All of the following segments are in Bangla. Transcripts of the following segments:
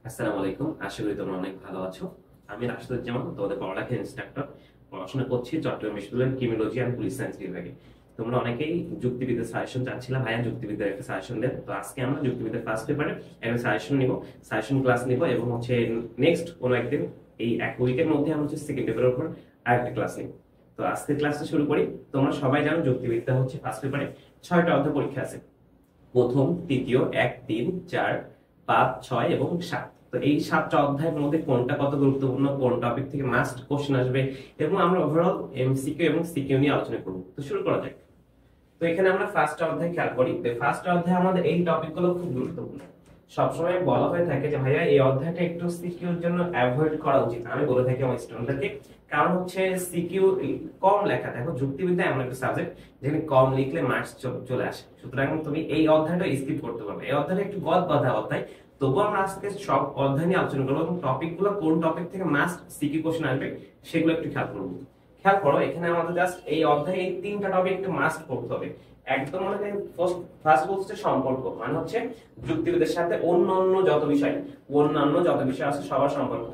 আসসালামু আলাইকুম। আশা করি তোমরা অনেক ভালো আছো। আমি রাশিদুজ্জামান, তোমাদের পড়ালেখার ইনস্ট্রাক্টর। পড়াশোনা করছি চট্টগ্রাম বিশ্ববিদ্যালয়ের ক্রিমিনোলজি অ্যান্ড পুলিশ সায়েন্স বিভাগে। তোমরা অনেকেই যুক্তিবিদ্যার সাজেশন চাচ্ছিলাম, ভাইয়া যুক্তিবিদ্যার একটা সাজেশন দেন। তো আজকে আমরা যুক্তিবিদ্যার ফার্স্ট পেপারে একটা সাজেশন নিব, সাজেশন ক্লাস নিব এবং নেক্সট কোনো একদিন এই এক উইকের মধ্যে আমরা সেকেন্ড পেপারের উপর আরেকটা ক্লাস নিব। তো আজকে ক্লাসটা শুরু করি। তোমরা সবাই জানো যুক্তিবিদ্যা ফার্স্ট পেপারে 6টা অধ্যায় পরীক্ষা আছে। প্রথম, তৃতীয়, 1, 3, 4, 5, 6 এবং 7। তো এই 7টা অধ্যায়ের মধ্যে কোনটা কত গুরুত্বপূর্ণ, কোন টপিক থেকে মাস্ট কোশ্চেন আসবে এবং আমরা ওভারঅল এমসিকিউ এবং সিকিউ নিয়ে আলোচনা করব। তো শুরু করা যাক। তো এখানে আমরা ফার্স্ট অধ্যায় খেয়াল করি। ফার্স্ট অধ্যায়ে আমাদের এই টপিকগুলো খুব গুরুত্বপূর্ণ। সবসময় বলা হয়ে থাকে যে ভাইয়া এই অধ্যায়টা একটু সিকিউর জন্য অ্যাভয়েড করা উচিত। আমি বলে থাকি আমার স্টুডেন্টদেরকে, কারণ সিকিউ কম লেখা। দেখো যুক্তিবিদ্যা এমন একটা সাবজেক্ট যেখানে কম লিখলে মার্কস চলে আসে। সুতরাং তুমি এই অধ্যায়টা স্কিপ করতে পারবে। এই অধ্যায়টা একটু গদ বাঁধা অধ্যায়। তবুও আমরা আজকে সব অধ্যায় নিয়ে আলোচনা করবো এবং টপিকগুলো কোন টপিক থেকে মাস্ট সিকিউ কোশ্চেন আসবে সেগুলো একটু খেয়াল করবো। খেয়াল করো, এখানে আমাদের জাস্ট এই অধ্যায়ে এই 3টা টপিক একটু মাস্ট পড়তে হবে। একদম মানে ফার্স্ট বলছে সম্পর্ক, মানে হচ্ছে যুক্তিবিদ্যার সাথে অন্যান্য যত বিষয় আছে সবার সম্পর্ক।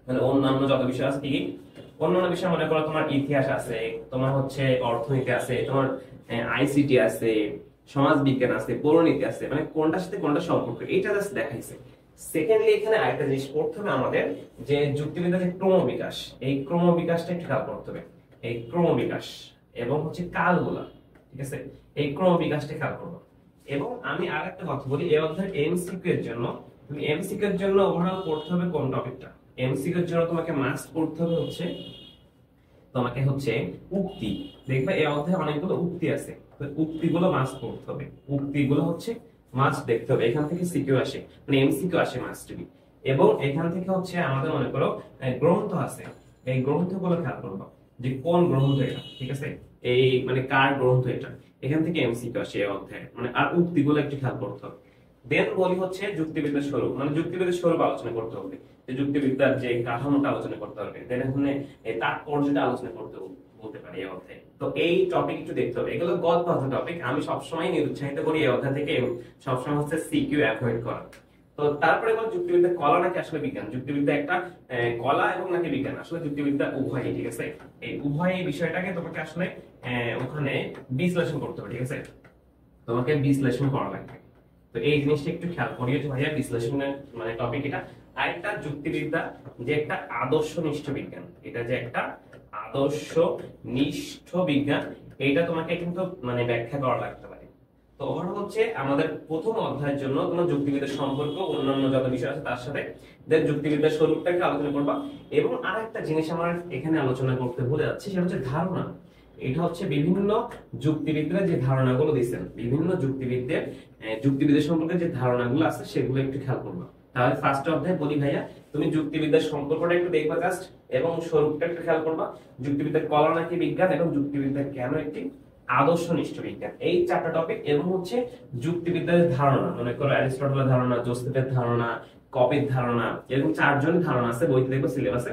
মানে অন্যান্য যত বিষয় আছে কি অন্যান্য বিষয়, মনে করো তোমার ইতিহাস আছে, তোমার অর্থনীতি আছে, তোমার আইসিটি আছে, সমাজ বিজ্ঞান আছে, পৌরনীতি আছে, মানে কোনটার সাথে কোনটা সম্পর্ক এটা জাস্ট দেখাইছে। সেকেন্ডলি এখানে আরেকটা জিনিস পড়তে হবে আমাদের, যে যুক্তিবিদ্যার যে ক্রমবিকাশ, এই ক্রমবিকাশটা একটু খেয়াল করতে হবে। এই ক্রমবিকাশ এবং কালগুলা, ঠিক আছে, এই ক্রমবিকাশটা খেয়াল করবো। এবং আমি আরেকটা কথা বলি, এই অধ্যায়ের এমসিকিউ এর জন্য ওভারঅল পড়তে হবে কোন টপিকটা। এমসিকিউ এর জন্য তোমাকে মাস্ট পড়তে হবে উক্তি। দেখবে এই অধ্যায়ে অনেকগুলো উক্তি আছে, তো উক্তিগুলো মাস্ট পড়তে হবে। উক্তিগুলো মাস্ট দেখতে হবে। এখান থেকে সিকিউ আসে, মানে এমসিকিউ আসে মাস্ট বি। এবং এখান থেকে আমাদের মনে করো গ্রন্থ আছে, এই গ্রন্থগুলো খেয়াল করবো যে কোন গ্রন্থ এটা, ঠিক আছে, এই মানে কার গ্রন্থ এটা। এখান থেকে এমসিকিউ আসে এই অধ্যায়ে, মানে আর উক্তিগুলো একটু খেয়াল করতে হবে। দেন বলি যুক্তিবিদ্যার স্বরূপ, মানে যুক্তিবিদ্যার স্বরূপ আলোচনা করতে হবে, যে যুক্তিবিদ্যার যে কাঠামোটা আলোচনা করতে হবে। দেন এখানে তাৎপর্যটা আলোচনা করতে বলতে পারি এই অধ্যায়ে। তো এই টপিক একটু দেখতে হবে। এগুলো গদবাঁধা টপিক। আমি সবসময় নিরুৎসাহিত করি এই অধ্যায় থেকে সবসময় সিকিউ অ্যাভয়েড করা। তো তারপরে যুক্তিবিদ্যা কলা নাকি আসলে বিজ্ঞান, যুক্তিবিদ্যা একটা কলা এবং নাকি বিজ্ঞান, আসলে যুক্তিবিদ্যা উভয়ই, ঠিক আছে। এই উভয় বিষয়টাকে তোমাকে আসলে ওখানে বিশ্লেষণ করতে হবে, ঠিক আছে, তোমাকে বিশ্লেষণ করা লাগবে। তো এই জিনিসটা একটু খেয়াল করিও যে ভাইয়া বিশ্লেষণের মানে টপিক এটা। আরেকটা যুক্তিবিদ্যা যে একটা আদর্শনিষ্ঠ বিজ্ঞান, এটা যে একটা আদর্শনিষ্ঠ বিজ্ঞান, এইটা তোমাকে কিন্তু মানে ব্যাখ্যা করা লাগতে পারে। তো ওভারঅল আমাদের প্রথম অধ্যায়ের জন্য তোমার যুক্তিবিদ্যার সম্পর্ক অন্যান্য যত বিষয় আছে তার সাথে, দেন যুক্তিবিদ্যার স্বরূপটাকে আলোচনা করবা। এবং আরেকটা জিনিস আমার এখানে আলোচনা করতে ভুলে যাচ্ছি, সেটা ধারণা। এটা বিভিন্ন যুক্তিবিদরা যে ধারণাগুলো দিচ্ছেন, বিভিন্ন যুক্তিবিদ্যা সম্পর্কে যে ধারণাগুলো আছে সেগুলো একটু খেয়াল করবা। তাহলে ফার্স্ট অধ্যায় বলি ভাইয়া তুমি যুক্তিবিদ্যার সম্পর্কটা একটু দেখবা জাস্ট, এবং স্বরূপটা একটু খেয়াল করবা। যুক্তিবিদ্যার কলা নাকি বিজ্ঞান এবং যুক্তিবিদ্যা কেন একটি আদর্শনিষ্ঠ বিজ্ঞান, এই 4টা টপিক। এবং যুক্তিবিদ্যার ধারণা, মনে করো অ্যারিস্টটলের ধারণা, জোসেফের ধারণা, কপির ধারণা, এরকম 4জনের ধারণা আছে বইতে, দেখবো সিলেবাসে,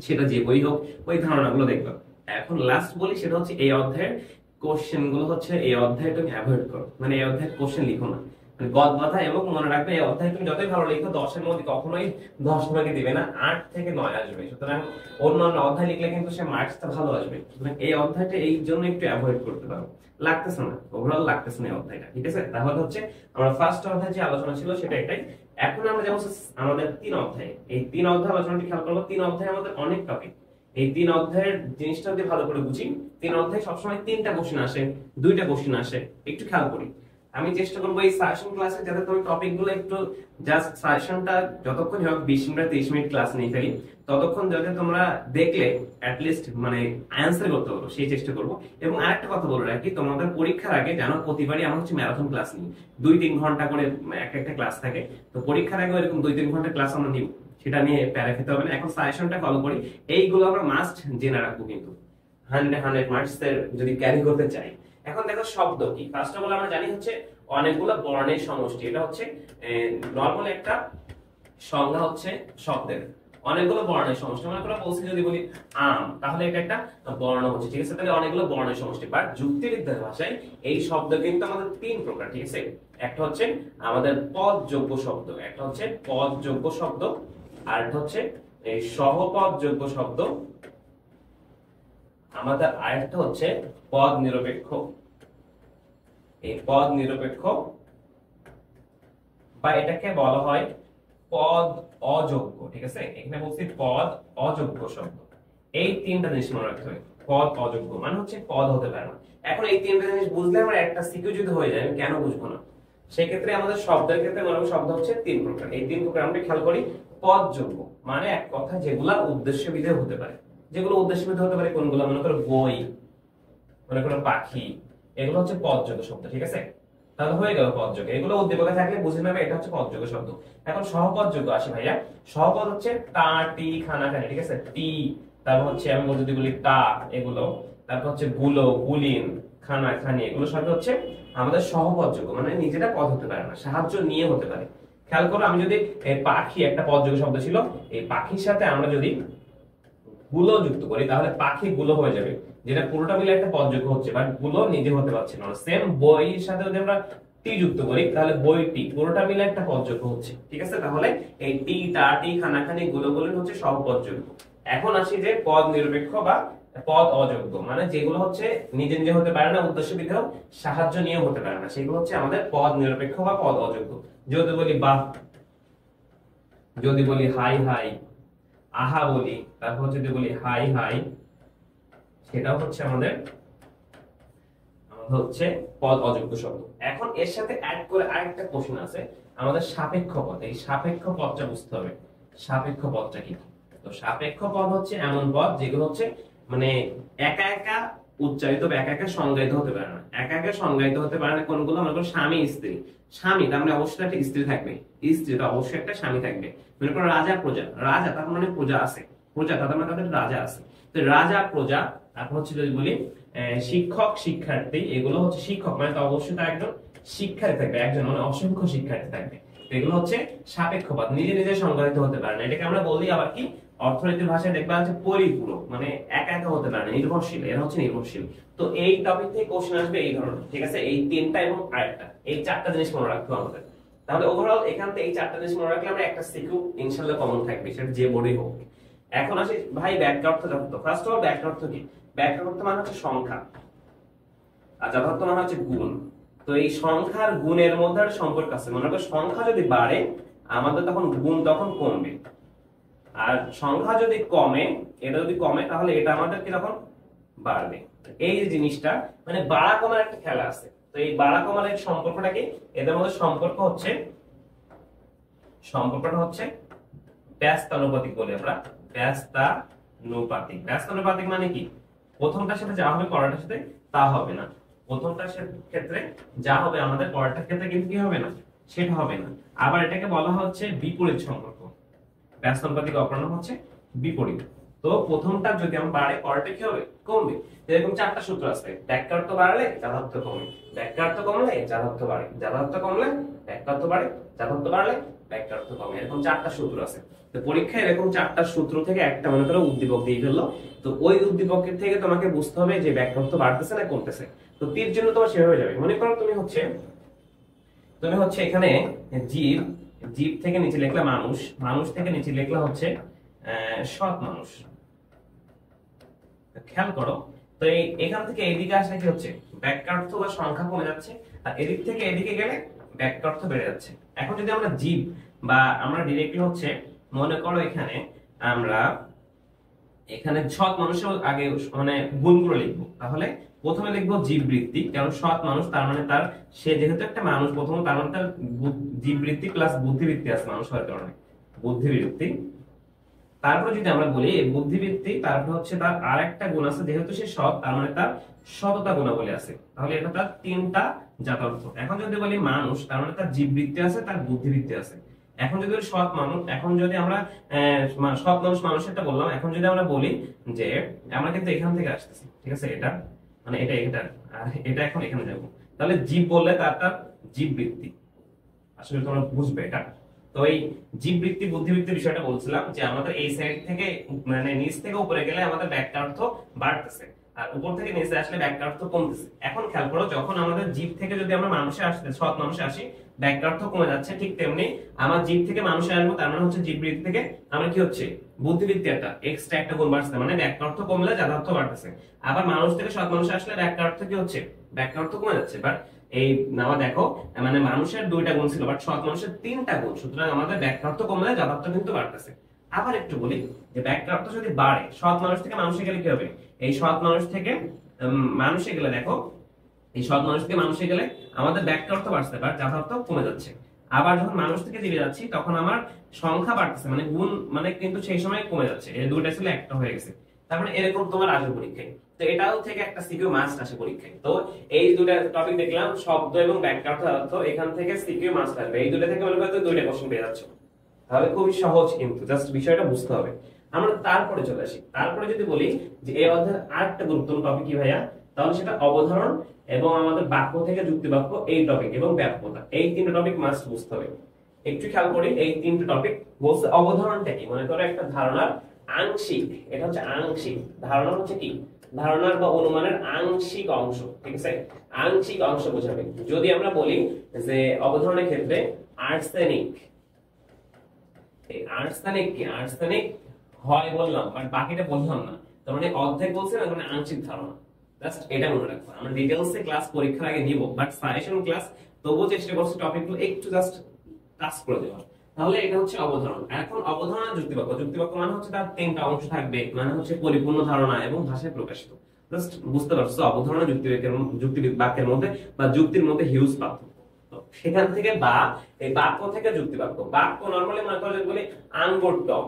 সেটা যে বই হোক ওই ধারণাগুলো দেখবা। এখন লাস্ট বলি, সেটা এই অধ্যায়ের কোশ্চেন গুলো এই অধ্যায়ে তুমি অ্যাভয়েড করো, মানে এই অধ্যায়ের কোশ্চেন লিখো না, মানে গদবাঁধা। এবং মনে রাখবে এই অধ্যায়ে তুমি যতই ভালো লিখো 10-এর মধ্যে কখনোই 10 মার্কে দিবে না, 8 থেকে 9 আসবে। সুতরাং অন্যান্য অধ্যায় লিখলে কিন্তু সে মার্কসটা ভালো আসবে। সুতরাং এই অধ্যায়টা এই জন্য একটু অ্যাভয়েড করতে পারো, লাগতেছে না, ওভারঅল লাগতেছে না এই অধ্যায়টা, ঠিক আছে। তাহলে আমরা ফার্স্ট অধ্যায় যে আলোচনা ছিল সেটা এটাই। এখন আমরা যেমন আমাদের 3 অধ্যায়, এই 3 অধ্যায় আলোচনাটি খেয়াল করবো। 3 অধ্যায়ে আমাদের অনেক টপিক। এই 3 অধ্যায়ের জিনিসটা যদি ভালো করে বুঝি, 3 অধ্যায়ে সবসময় 3টা কোশ্চেন আসে, 2টা কোশ্চেন আসে, একটু খেয়াল করি। আমি চেষ্টা করবো এই সাজেশন ক্লাসে যাতে তুমি টপিকগুলো একটু জাস্ট সাজেশনটা যতক্ষণ হোক 20 মিনিট 30 মিনিট ক্লাস নিয়ে ফেলি, ততক্ষণ যাতে তোমরা দেখলে অ্যাটলিস্ট মানে অ্যান্সার করতে পারো সেই চেষ্টা করবো। এবং আরেকটা কথা বলে রাখি, তোমাদের পরীক্ষার আগে জানো প্রতিবারই আমার ম্যারাথন ক্লাস নিই, 2-3 ঘন্টা করে একটা ক্লাস থাকে। তো পরীক্ষার আগে এরকম 2-3 ঘন্টা ক্লাস আমরা নিব, সেটা নিয়ে প্যারা খেতে হবে না। এখন সাজেশনটা ফলো করি, এইগুলো আমরা মাস্ট জেনে রাখবো কিন্তু 100 মার্কস এর যদি ক্যারি করতে চাই। এখন দেখো শব্দ কি, ফার্স্ট অফ অল আমরা জানি অনেকগুলো বর্ণের সমষ্টি। এটা নরমাল একটা সংজ্ঞা শব্দের, অনেকগুলো বর্ণের সমষ্টি। মনে করো বলছি যদি বলি আম, তাহলে এটা একটা বর্ণ হচ্ছে, ঠিক আছে? তাহলে অনেকগুলো বর্ণের সমষ্টি। বাট যুক্তিবিদ্যার ভাষায় এই শব্দ কিন্তু আমাদের তিন প্রকার, ঠিক আছে? একটা হচ্ছে আমাদের পদযোগ্য শব্দ, একটা হচ্ছে পদযোগ্য শব্দ, আর একটা হচ্ছে এই সহপদযোগ্য শব্দ, আমাদের আরেকটা হচ্ছে পদ নিরপেক্ষ। এই পদ নিরপেক্ষ বা এটাকে বলা হয় পদ অযোগ্য, ঠিক আছে? এখানে বলছি পদ অযোগ্য শব্দ। এই তিনটা জিনিস মনে রাখতে হবে। পদ অযোগ্য মানে হচ্ছে পদ হতে পারে না। এখন এই তিনটা জিনিস বুঝলে আমরা একটা সিকিউ যদি হয়ে যায়, আমি কেন বুঝবো না? সেই ক্ষেত্রে আমাদের শব্দের ক্ষেত্রে মনে করো শব্দ হচ্ছে তিন প্রকার। এই তিন প্রকার আমরা খেয়াল করি। পদযোগ্য মানে এক কথা যেগুলা উদ্দেশ্য বিধেয় হতে পারে। যেগুলো উদ্দেশ্য বিধেয় হতে পারে কোনগুলো? মনে করো বই, মনে করো পাখি, এগুলো হচ্ছে পদযোগ্য শব্দ, ঠিক আছে? তাহলে হয়ে গেল পদযোগ্য। এগুলো উদ্দীপকে থাকলে বুঝে নেবে এটা হচ্ছে পদযোগ্য শব্দ। এখন সহপদযোগ্য আসে ভাইয়া। সহপদ হচ্ছে তা, টি, খানা, খানি, ঠিক আছে? টি, তারপর হচ্ছে আমি যদি বলি তা, এগুলো, তারপর হচ্ছে গুলো, গুলিন, খানা, খানি, এগুলো সব হচ্ছে আমাদের সহপদযোগ্য, মানে নিজেরা পদ হতে পারে না, সাহায্য নিয়ে হতে পারে। খেয়াল করো, আমি যদি পাখি একটা পদযোগ্য শব্দ ছিল, এই পাখির সাথে আমরা যদি গুলো যুক্ত করি তাহলে পাখি গুলো হয়ে যাবে, যেটা পুরোটা মিলে একটা পদযোগ্য হচ্ছে, বাট গুলো নিজে হতে পারছে না। সেম বইয়ের সাথে যদি আমরা টি যুক্ত করি তাহলে বইটি পুরোটা মিলে একটা পদযোগ্য হচ্ছে, ঠিক আছে? তাহলে এই টি, তা, টি, খানাখানি, গুলো গুলো হচ্ছে সহপদযোগ্য। এখন আসি যে পদ নিরপেক্ষ বা পদ অযোগ্য, মানে যেগুলো হচ্ছে নিজে নিজে হতে পারে না, উদ্দেশ্য বিধেয়, সাহায্য নিয়ে হতে পারে না, সেগুলো হচ্ছে আমাদের পদ নিরপেক্ষ বা পদ অযোগ্য। যদি বলি বাহ, যদি বলি হাই হাই, আহা বলি, তারপর যদি বলি হাই হাই, সেটাও হচ্ছে আমাদের হচ্ছে পদ অযোগ্য শব্দ। এখন এর সাথে অ্যাড করে আরেকটা কোশ্চেন আছে, আমাদের সাপেক্ষ পদ। এই সাপেক্ষ পদটা বুঝতে হবে। সাপেক্ষ পদটা কি? তো সাপেক্ষ পদ হচ্ছে এমন পদ যেগুলো হচ্ছে মানে একা একা উচ্চারিত বা একা একা সংজ্ঞায়িত হতে পারে না। একা একা সংজ্ঞায়িত হতে পারে না কোনগুলো? মনে করো স্বামী স্ত্রী। স্বামী তার মানে অবশ্যই একটা স্ত্রী থাকবে, স্ত্রী তো অবশ্যই একটা স্বামী থাকবে। মনে করো রাজা প্রজা, রাজা তার মানে প্রজা আছে, প্রজা তার মানে তাদের রাজা আছে। তো রাজা প্রজা, তারপর হচ্ছে যদি বলি শিক্ষক শিক্ষার্থী, এগুলো হচ্ছে শিক্ষক মানে তো অবশ্যই তার একজন শিক্ষার্থী থাকবে, একজন মানে অসংখ্য শিক্ষার্থী থাকবে। এগুলো হচ্ছে সাপেক্ষ পদ, নিজে নিজে সংজ্ঞায়িত হতে পারে না। এটাকে আমরা বলি আবার কি, অর্থনীতির ভাষায় দেখবা হচ্ছে পরিপূরক, মানে একা একা হতে পারে না, নির্ভরশীল, এরা হচ্ছে নির্ভরশীল। তো এই টপিক থেকে কোশ্চেন আসবে এই ধরনের, ঠিক আছে? এই তিনটা এবং আরেকটা, এই চারটা জিনিস মনে রাখতে হবে আমাদের। তাহলে ওভারঅল এখান থেকে এই চারটা জিনিস মনে রাখলে আমরা একটা সিকিউ ইনশাআল্লাহ কমন থাকবে, সেটা যে বোর্ডেই হোক। এখন আসি ভাই ব্যাখ্যা অর্থ যথার্থ। ফার্স্ট অফ অল ব্যাখ্যা অর্থ কি? ব্যাখ্যা অর্থ মানে হচ্ছে সংখ্যা, আর যথার্থ মানে হচ্ছে গুণ। তো এই সংখ্যার গুণের মধ্যে একটা সম্পর্ক আছে। মনে করো সংখ্যা যদি বাড়ে আমাদের তখন গুণ তখন কমবে, আর সংখ্যা যদি কমে, এটা যদি কমে তাহলে এটা আমাদের কি তখন বাড়বে। এই যে জিনিসটা মানে বাড়া কমার একটা খেলা আছে। তো এই বাড়া কমার এই সম্পর্কটা কি? এদের মধ্যে সম্পর্কটা হচ্ছে ব্যস্তানুপাতিক বলি আমরা। ব্যস্তানুপাতিক। ব্যস্তানুপাতিক মানে কি? প্রথমটার সাথে যা হবে পরেরটার সাথে তা হবে না। প্রথমটার ক্ষেত্রে যা হবে আমাদের পরেরটার ক্ষেত্রে কিন্তু কি হবে না, সেটা হবে না। আবার এটাকে বলা হচ্ছে বিপরীত সম্পর্ক। ব্যস্তানুপাতিক অপরাহ্ন হচ্ছে বিপরীত। তো প্রথমটা যদি আমরা বাড়ে পরেরটা কি হবে? কমবে। এরকম চারটা সূত্র আছে। ব্যাখ্যার্থ বাড়লে যাথার্থ কমে, ব্যাখ্যার্থ কমলে যাথার্থ বাড়ে, যাথার্থ কমলে ব্যাখ্যার্থ বাড়ে, যাথার্থ বাড়লে ব্যাখ্যার্থ কমে। এরকম চারটা সূত্র আছে। তো পরীক্ষায় এরকম চারটা সূত্র থেকে একটা মনে করো উদ্দীপক দিয়ে ফেললো। তো ওই উদ্দীপকের থেকে তোমাকে বুঝতে হবে যে ব্যাখ্যার্থ বাড়তেছে না কমতেছে। তো তীর জন্য তোমার সেভাবে যাবে। মনে করো তুমি হচ্ছে এখানে জীব, জীব থেকে নিচে লিখলা মানুষ, মানুষ থেকে নিচে লিখলা হচ্ছে সৎ মানুষ। খেয়াল করো, তো এখান থেকে এদিকে আসলে কি হচ্ছে? ব্যাখ্যার্থ বা সংখ্যা কমে যাচ্ছে, আর এদিক থেকে এদিকে গেলে ব্যাখ্যার্থ বেড়ে যাচ্ছে। এখন যদি আমরা জীব বা আমরা ডিরেক্টলি হচ্ছে মনে করো এখানে সৎ মানুষের আগে মানে গুণগুলো লিখবো, তাহলে প্রথমে লিখবো জীববৃত্তি, কারণ সৎ মানুষ তার মানে তার সে যেহেতু একটা মানুষ, প্রথমে তার মানে তার জীববৃত্তি প্লাস বুদ্ধিবৃত্তি আছে মানুষ হওয়ার কারণে, বুদ্ধিবৃত্তি। তারপর যদি আমরা বলি বুদ্ধিবৃত্তি, তারপর হচ্ছে তার আরেকটা গুণ আছে, যেহেতু সে সৎ তার মানে তার সততা গুণাবলী আছে, তাহলে এটা তার তিনটা যথার্থ। এখন যদি বলি মানুষ, তার মানে তার জীববৃত্তি আছে, তার বুদ্ধিবৃত্তি আছে। এখন যদি সৎ মানুষ, এখন যদি আমরা সৎ মানুষ মানুষেরটা বললাম, এখন যদি আমরা বলি যে আমরা কিন্তু এখান থেকে আসতেছি, ঠিক আছে? এটা মানে এটা আর এটা এখন এখানে যাব, তাহলে জীব বললে তার জীববৃত্তি, আসলে তোমরা বুঝবে এটা। তো তো এই জীববৃত্তি বুদ্ধিবৃত্তি বিষয়টা বলছিলাম যে আমাদের এই সাইড থেকে মানে নিচ থেকে উপরে গেলে আমাদের বাক্যার্থ বাড়তেছে, আর উপর থেকে নিচে আসলে বাক্যার্থ কমতেছে। এখন খেয়াল করো, যখন আমাদের জীব থেকে যদি আমরা মানুষে আসতে সৎ মানুষে আসি বাক্যার্থ কমে যাচ্ছে, ঠিক তেমনি আমার জীব থেকে মানুষে আসবো, তার মানে হচ্ছে জীববৃত্তি থেকে আমার কি হচ্ছে বুদ্ধিবৃত্তি একটা এক্সট্রা একটা গুণ বাড়ছে, মানে বাক্যার্থ কমলে যাথার্থ বাড়তেছে। আবার মানুষ থেকে সৎ মানুষে আসলে বাক্যার্থ কি হচ্ছে বাক্যার্থ কমে যাচ্ছে। বাট এই নাও দেখো, মানে মানুষের 2টা গুণ ছিল বাট সৎ মানুষের 3টা গুণ, সুতরাং আমাদের বাক্যার্থ কমলে যাথার্থ কিন্তু বাড়তেছে। আবার একটু বলি যে বাক্যার্থ যদি বাড়ে, সৎ মানুষ থেকে মানুষে গেলে কি হবে, এই সৎ মানুষ থেকে মানুষে গেলে দেখো, এই সৎ মানুষ থেকে মানুষে গেলে আমাদের বাক্যার্থ বাড়ছে বাট যাথার্থ কমে যাচ্ছে। আবার যখন মানুষ থেকে জীবে যাচ্ছি তখন আমার সংখ্যা বাড়তেছে, মানে গুণ মানে কিন্তু সেই সময় কমে যাচ্ছে, এই 2টা ছিল একটা হয়ে গেছে। তারপরে এরকম তোমার আসবে পরীক্ষায়, তো এটাও থেকে একটা সিকিউ মাস্ট আসে পরীক্ষায়। তো এই 2টা টপিক দেখলাম, শব্দ এবং বাক্যার্থ অর্থ, এখান থেকে সিকিউ মাস্ট আসবে। এই 2টা থেকে মনে করো 2টা কোশ্চেন পেয়ে যাচ্ছ, তাহলে খুবই সহজ, কিন্তু জাস্ট বিষয়টা বুঝতে হবে। আমরা তারপরে চলে আসি, তারপরে যদি বলি যে এই অধ্যায়ের আরেকটা গুরুত্বপূর্ণ টপিক কি ভাইয়া, তাহলে সেটা অবধারণ এবং আমাদের বাক্য থেকে যুক্তি বাক্য এই টপিক এবং ব্যাপকতা, এই 3টা টপিক মাস্ট বুঝতে হবে। একটু খেয়াল করি, এই 3টা টপিক বলছে অবধারণটা কি, মনে করো একটা ধারণার আংশিক, এটা হচ্ছে আংশিক ধারণা, হচ্ছে কি ধারণার বা অনুমানের আংশিক অংশ, ঠিক আছে, আংশিক অংশ বোঝাবে। যদি আমরা বলি যে অবধারণের ক্ষেত্রে আর্সেনিক, এই আর্সেনিক কি আর্সেনিক হয় বললাম বাট বাকিটা বললাম না, তার মানে অর্ধেক বলছে না, মানে আংশিক ধারণা। জাস্ট এটা মনে রাখবো, আমরা ডিটেইলসে ক্লাস পরীক্ষার আগে নিব, বাট সাজেশন ক্লাস তবুও চেষ্টা করছি টপিকগুলো একটু জাস্ট টাচ করে দেওয়া। তাহলে এটা হচ্ছে অবধারণ। এখন অবধারণ যুক্তিবাক্য, যুক্তিবাক্য মানে হচ্ছে তার 3টা অংশ থাকবে, মানে হচ্ছে পরিপূর্ণ ধারণা এবং ভাষায় প্রকাশিত। জাস্ট বুঝতে পারছো অবধারণ যুক্তি বাক্যের মধ্যে বা যুক্তির মধ্যে হিউজ পার্থক্য। তো সেখান থেকে বা এই বাক্য থেকে যুক্তিবাক্য, বাক্য নরমালি মনে করো যদি বলি আঙ্গুর টক,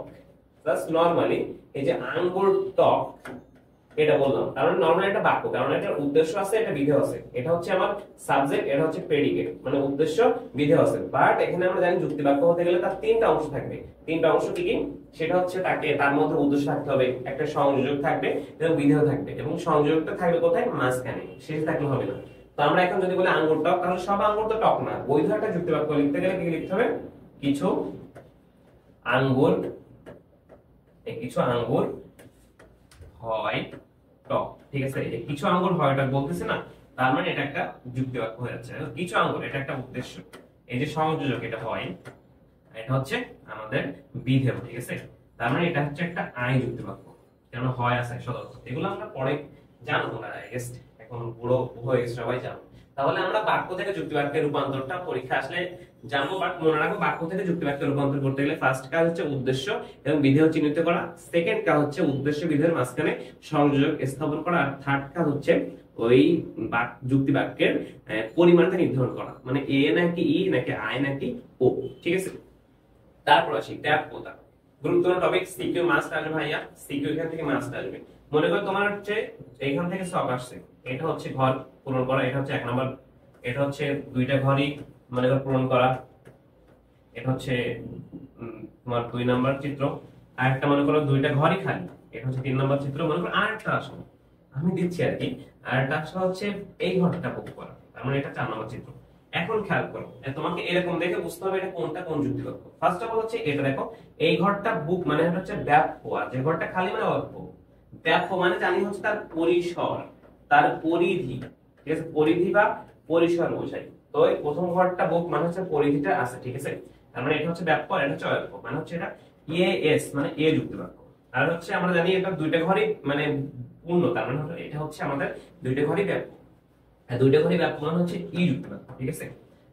জাস্ট নরমালি এই যে আঙ্গুর টক এটা বললাম, কারণ নরমালি একটা বাক্য, কারণ এটার উদ্দেশ্য আছে, এটা বিধেয় আছে, এটা হচ্ছে আমার সাবজেক্ট, এটা হচ্ছে প্রেডিকেট, মানে উদ্দেশ্য বিধেয় আছে। বাট এখানে আমরা জানি যুক্তি বাক্য হতে গেলে তার 3টা অংশ থাকবে। 3টা অংশ কি কি, সেটা হচ্ছে তাকে তার মধ্যে উদ্দেশ্য থাকতে হবে, একটা সংযোজক থাকবে এবং বিধেয় থাকবে, এবং সংযোজকটা থাকবে কোথায়, মাঝখানে, শেষ থাকলে হবে না। তো আমরা এখন যদি বলি আঙ্গুর টক, তাহলে সব আঙ্গুর তো টক না, বৈধ একটা যুক্তি বাক্য লিখতে গেলে কি লিখতে হবে, কিছু আঙ্গুর, কিছু আঙ্গুর হয় টক, ঠিক আছে, এই যে কিছু আঙ্গুর হয় টক বলতেছে না, তার মানে এটা একটা যুক্তি বাক্য হয়ে যাচ্ছে। কিছু আঙ্গুর এটা একটা উদ্দেশ্য, এই যে সংযোজক এটা হয়, এটা হচ্ছে আমাদের বিধেয়, ঠিক আছে, তার মানে এটা হচ্ছে একটা আই যুক্তি বাক্য, কেন হয় আছে সদর্থ, এগুলো আমরা পরে জানবো না, এখন বুড়ো হয়ে গেছে সবাই জানো। তাহলে আমরা বাক্য থেকে যুক্তি বাক্যের রূপান্তরটা পরীক্ষা আসলে জানবো, বাট মনে রাখবো বাক্য থেকে যুক্তি বাক্যে রূপান্তর করতে গেলে ফার্স্ট কাজ হচ্ছে উদ্দেশ্য এবং বিধেয় চিহ্নিত করা, সেকেন্ড কাজ হচ্ছে উদ্দেশ্য বিধেয়ের মাঝখানে সংযোজক স্থাপন করা, আর থার্ড কাজ হচ্ছে ওই যুক্তি বাক্যের পরিমাণটা নির্ধারণ করা, মানে এ নাকি ই নাকি আই নাকি ও, ঠিক আছে। তারপর আসি ব্যাপকতা, গুরুত্বপূর্ণ টপিক, সিকিউ মাস্ট আসবে ভাইয়া, সিকিউ এখান থেকে মাস্ট আসবে। মনে করো তোমার হচ্ছে এইখান থেকে সব আসছে, এটা হচ্ছে ঘর পূরণ করা, এটা হচ্ছে 1 নম্বর, এটা হচ্ছে 2টা ঘরই মনে করো পূরণ করা, এটা হচ্ছে তোমার 2 নম্বর চিত্র, আর একটা মনে করো 2টা ঘরই খালি, এটা হচ্ছে 3 নম্বর চিত্র। মনে করো আরেকটা আসলো, আমি দিচ্ছি আর কি, আরেকটা আসলো হচ্ছে এই ঘরটা বুক করা, তার মানে এটা 4 নম্বর চিত্র। এখন খেয়াল করো, তোমাকে এরকম দেখে বুঝতে হবে এটা কোনটা কোন যুক্তি বাক্য। ফার্স্ট অফ অল হচ্ছে এটা দেখো, এই ঘরটা বুক মানে হচ্ছে ব্যাপ্য, আর যে ঘরটা খালি মানে অল্প। ব্যাপ্য মানে জানি হচ্ছে তার পরিসর, তার পরিধি, ঠিক আছে, পরিধি বা পরিসর বোঝায়। তো এই প্রথম ঘরটা বুক মানে হচ্ছে পরিধিটা আছে, ঠিক আছে, তার মানে এটা হচ্ছে ব্যাপ্য, এটা হচ্ছে অল্প, মানে হচ্ছে এটা এস মানে এ যুক্তি বাক্য। আর হচ্ছে আমরা জানি এটা 2টা ঘরই মানে পূর্ণ, তার মানে এটা হচ্ছে আমাদের 2টা ঘরই ব্যাপ্য, 2টা ঘরই ব্যাপ্য মানে হচ্ছে ই যুক্তি বাক্য, ঠিক আছে।